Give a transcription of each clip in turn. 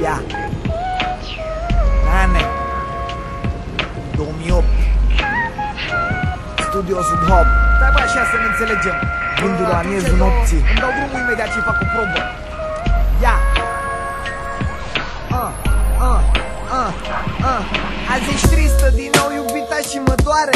Ia Nane 2008 Studio sub hub. Stai bă așa să ne înțelegem. Gândul la miezul nopții. Îmi dau drumul imediat ce fac o probă. Ia Azi ești tristă din nou, iubita, și mă doare.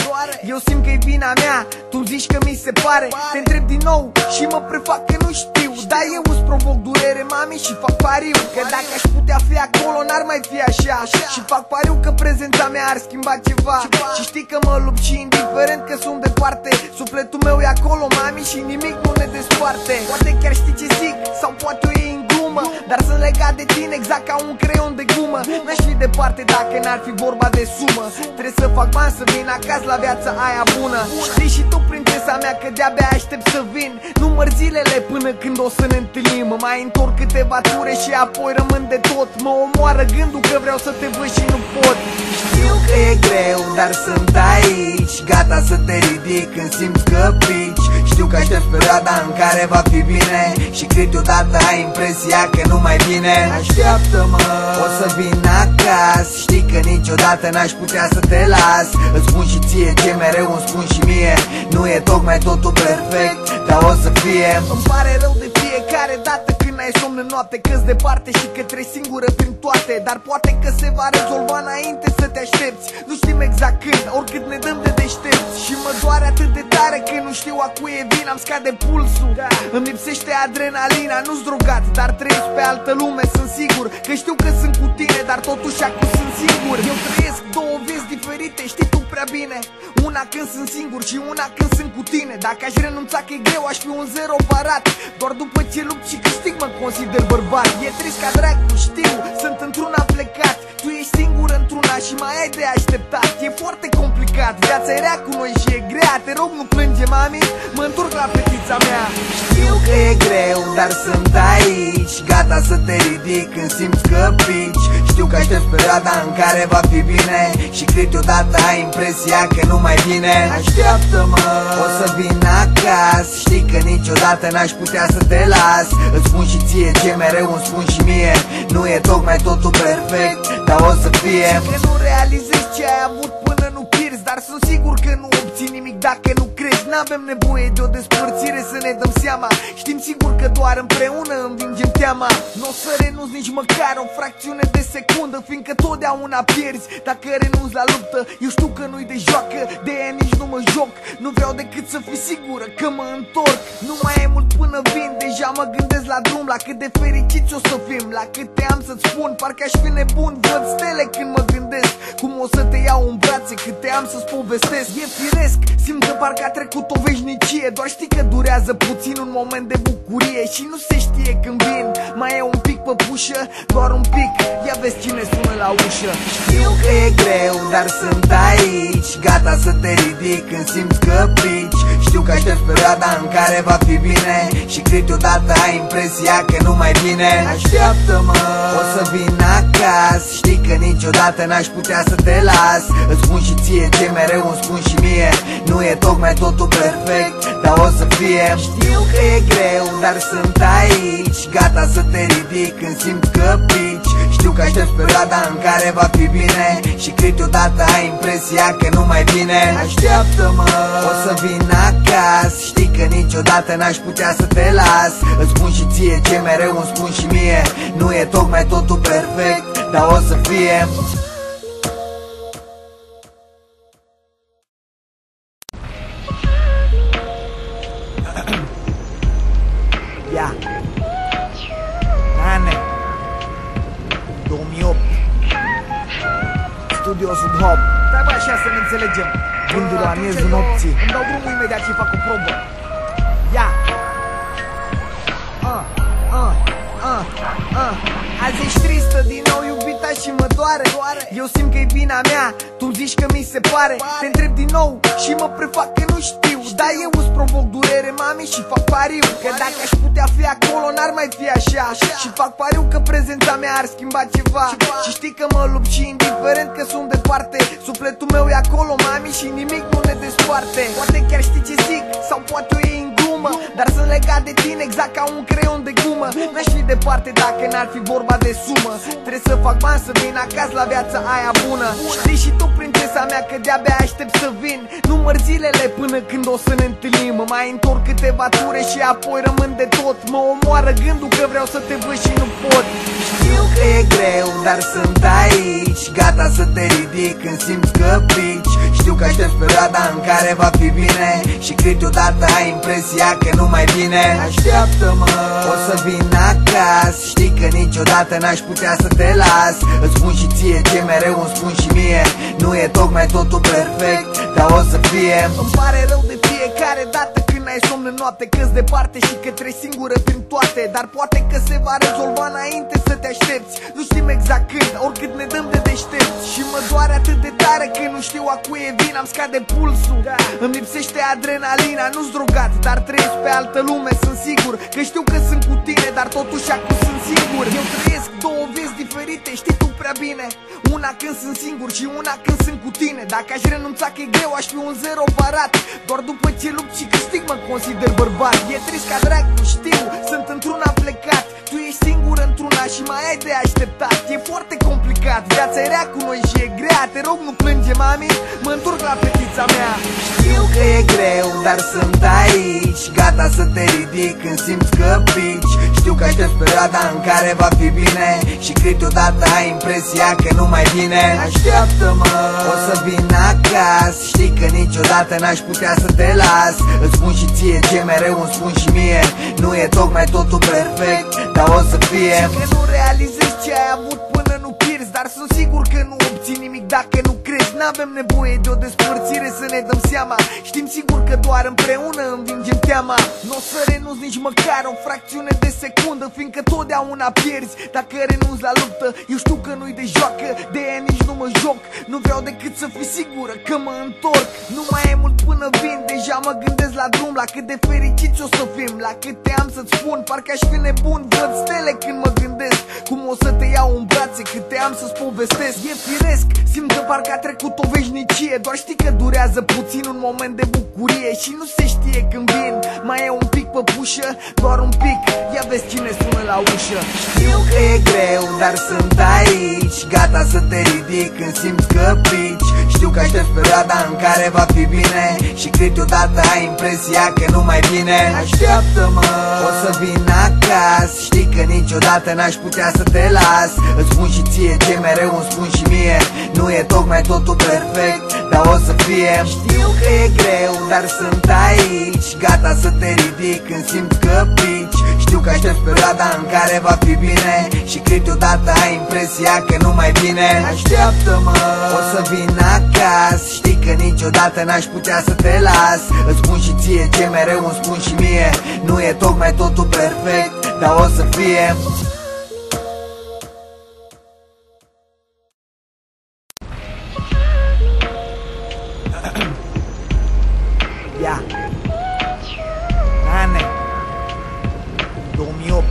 Eu simt că-i vina mea, tu zici că mi se pare. Te întreb din nou și mă prefac că nu știu. Dar eu îți provoc durere, mami, și fac pariu că dacă aș putea fi acolo, n-ar mai fi așa. Și fac pariu că prezența mea ar schimba ceva. Și știi că mă lupt și indiferent că sunt departe, sufletul meu e acolo, mami, și nimic nu ne desparte. Poate chiar știi ce zic, sau poate o iei în glumă, dar sunt legat de tine exact ca un creion de gumă. N-aș fi departe dacă n-ar fi vorba de sumă. Trebuie să fac bani să vin acasă la viața aia bună. Știi și tu, prințesa mea, că de-abia aștept să vin. Număr zilele până când o să ne întâlnim. Mă mai întorc câteva ture și apoi rămân de tot. Mă omoară gândul că vreau să te văd și nu pot. Știu că e greu, dar sunt aici, gata să te ridic când simți că pici. Știu că aștept perioada în care va fi bine și câteodată ai impresia că nu mai vine. Așteaptă-mă, o să vin acasă. Știi că niciodată n-aș putea să te las. Îți spun și ție ce mereu îmi spun și mie. Nu e tocmai totul perfect, dar o să fie. Îmi pare rău de fiecare dată când ai somn în noapte, că-s departe și că treci singură prin toate. Dar poate că se va rezolva înainte să te aștepți. Nu știm exact când, oricât ne dăm de deștepți. Și mă doare atât de tare că nu știu a cui e vina. Îmi scade pulsul, îmi lipsește adrenalina. Nu-s drogat, dar trăiesc pe altă lume, sunt sigur. Că știu că sunt cu tine, dar totuși acum sunt singur. Eu trăiesc două vieți diferite, știi tu prea bine. Una când sunt singur și una când sunt cu tine. Dacă aș renunța că e greu, aș fi un zero parat. Doar după ce lupt și câștig mă consider bărbat. E trist ca dracu, știu, sunt într-una plecat. Tu ești singur într-una și mai ai de așteptat. E foarte complicat, viața e rea cu noi și e grea. Te rog, nu plânge, mami, mă întorc la fetița mea. Știu că e greu, dar sunt aici, gata să te ridic când simți că pici. Știu că aștept perioada în care va fi bine și câteodată ai impresia că nu mai vine. Așteaptă-mă, o să vin acasă. Știi că niciodată n-aș putea să te las. Îți spun și ție ce mereu îmi spun și mie. Nu e tocmai totul perfect, dar o să fie. Că nu realizezi ce ai avut până nu pierzi, dar sunt sigur că nu obții nimic dacă nu crezi. N-avem nevoie de o despărțire să ne dăm seama. Știm sigur că doar împreună învingem teama. N-o să renunț nici măcar o fracțiune de secundă, fiindcă totdeauna pierzi dacă renunți la luptă. Eu știu că nu-i de joacă, de aia nici nu mă joc. Nu vreau decât să fii sigură că mă întorc. Nu mai e mult până vin, deja mă gândesc la drum, la cât de fericiți o să fim, la câte am să-ți spun. Parcă aș fi nebun, văd stele când mă gândesc cum o să te iau în brațe, câte am să-ți povestesc. E firesc, simt că parcă a trecut o veșnicie. Doar știi că durează puțin un moment de bucurie și nu se știe când vin. Mai e un pic păpușă, doar un pic, ia vezi cine sună la ușă. Știu că e greu, dar sunt aici, gata să te ridic când simți că pici. Știu că aștept perioada în care va fi bine și câteodată ai impresia că nu mai vine. Așteaptă-mă, o să vin acasă. Știi că niciodată n-aș putea să te las. Îți spun și ție ce mereu îmi spun și mie. Nu e tocmai totul perfect, dar o să fie. Știu că e greu, dar sunt aici, gata să te ridic când simți că pici. Știu că aștept perioada în care va fi bine și câteodată ai impresia că nu mai vine. Așteaptă-mă, o să vin acasă. Știi că niciodată n-aș putea să te las. Îți spun și ție ce mereu îmi spun și mie. Nu e tocmai totul perfect, dar o să fie. Ia Nane 2008 Studio sub hub. Stai bă așa să ne înțelegem. Gândul la miezul nopții. Îmi dau drumul imediat ce fac o probă. Ia Azi ești tristă din nou, iubita, și mă doare. Eu simt că e vina mea, tu zici că mi se pare. Te întreb din nou și mă prefac că nu știu. Dar eu îți provoc durere, mami, și fac pariu că dacă aș putea fi acolo, n-ar mai fi așa. Și fac pariu că prezența mea ar schimba ceva. Și știi că mă lupt și indiferent că sunt departe, sufletul meu e acolo, mami, și nimic nu ne desparte. Poate chiar știi ce zic, sau poate o iei în glumă, glumă, dar sunt legat de tine exact ca un creion de gumă. N-aș fi departe dacă n-ar fi vorba de sumă. Trebuie să fac bani să vin acasă la viața aia bună. Știi și tu, prințesa mea, că de-abia aștept să vin. Număr zilele până când o să ne întâlnim. Mă mai întorc câteva ture și apoi rămân de tot. Mă omoară gândul că vreau să te văd și nu pot. Știu că e greu, dar sunt aici, gata să te ridic când simți că pici. Știu că aștepți perioada în care va fi bine și câteodată ai impresia că nu mai vine. Așteaptă-mă, o să vin acasă. Știi că niciodată n-aș putea să te las. Îți spun și ție ce mereu îmi spun și mie. Nu e tocmai totul perfect, dar o să fie. Îmi pare rău de fiecare dată când ai somn în noapte, că-s departe și că treci singură prin toate. Dar poate că se va rezolva înainte să te aștepți. Nu știm exact când, oricât ne dăm de deștepți. Și mă doare atât de tare că nu știu a cui e vina. Îmi scade pulsul, îmi lipsește adrenalina. Nu-s drogat, dar trăiesc pe altă lume. Sunt sigur că știu că sunt cu tine, dar totuși acum sunt singur. Eu trăiesc două vieți diferite, știi tu prea bine. Una când sunt singur și una când sunt cu tine. Dacă aș renunța că e greu, aș fi un zero parat. Doar după ce lupt și câștig mă consider bărbat. E trist ca dracu, știu, sunt într-una plecat. Tu ești singur într-una și mai ai de așteptat. E foarte complicat, viața e rea cu noi și e grea. Te rog nu plânge, mami, mă întorc la fetița mea. Știu că e greu, dar sunt aici, gata să te ridic când simți că pici. Știu că aștepți perioada în care va fi bine și câteodată ai impresia că nu mai vine. Așteaptă-mă, o să vin acasă. Știi că niciodată n-aș putea să te las. Îți spun și ție ce mereu îmi spun și mie. Nu e tocmai totul perfect, dar o să fie. Și că nu realizezi ce ai avut până nu pierzi, dar sunt sigur că nu obții nimic dacă nu crezi. N-avem nevoie de o despărțire să ne dăm seama. Știm sigur că doar împreună învingem teama. N-o să renunți nici măcar o fracțiune de secundă, fiindcă totdeauna pierzi dacă renunți la luptă. Eu știu că nu-i de joacă, de aia nici nu mă joc. Nu vreau decât să fii sigură că mă întorc. Nu mai e mult până vin, deja mă gândesc la drum, la cât de fericiți o să fim, la câte am să-ți spun. Parcă aș fi nebun, văd stele când mă gândesc cum o să te iau în brațe, câte am să-ți povestesc. E firesc, simt că parcă a trecut o veșnicie. Doar știi că durează puțin un moment de bucurie și nu se știe când vin. Mai e un pic păpușă, doar un pic. Ia vezi cine sună la ușă. Știu că e greu, dar sunt aici, gata să te ridic când simți că pici. Știu că aștepți perioada în care va fi bine și câteodată ai impresia că nu mai vine. Așteaptă-mă, o să vin acasă. Știi că niciodată n-aș putea să te las. Îți spun și ție ce mereu îmi spun și mie. Nu e tocmai totul perfect, dar o să fie. Știu că e greu, dar sunt aici, gata să te ridic când simți că pici. Știu că aștepți perioada în care va fi bine și câteodată ai impresia că nu mai vine. Așteaptă-mă, o să vin acasă. Știi că niciodată n-aș putea să te las. Îți spun și ție ce mereu îmi spun și mie. Nu e tocmai totul perfect, dar o să fie. Ia Nane 2008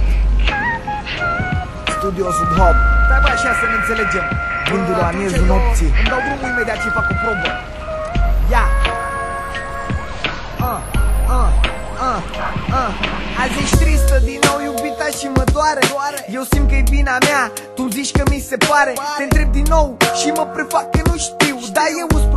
Studio Sub Hop. Stai bă așa să ne înțelegem. Gândul la miezul nopții. Îmi dau drumul imediat și fac o probă. Ia Azi ești tristă din nou, iubita, și mă doare. Eu simt că e vina mea, tu zici că mi se pare. Te întreb din nou și mă prefac că nu știu, dar eu îți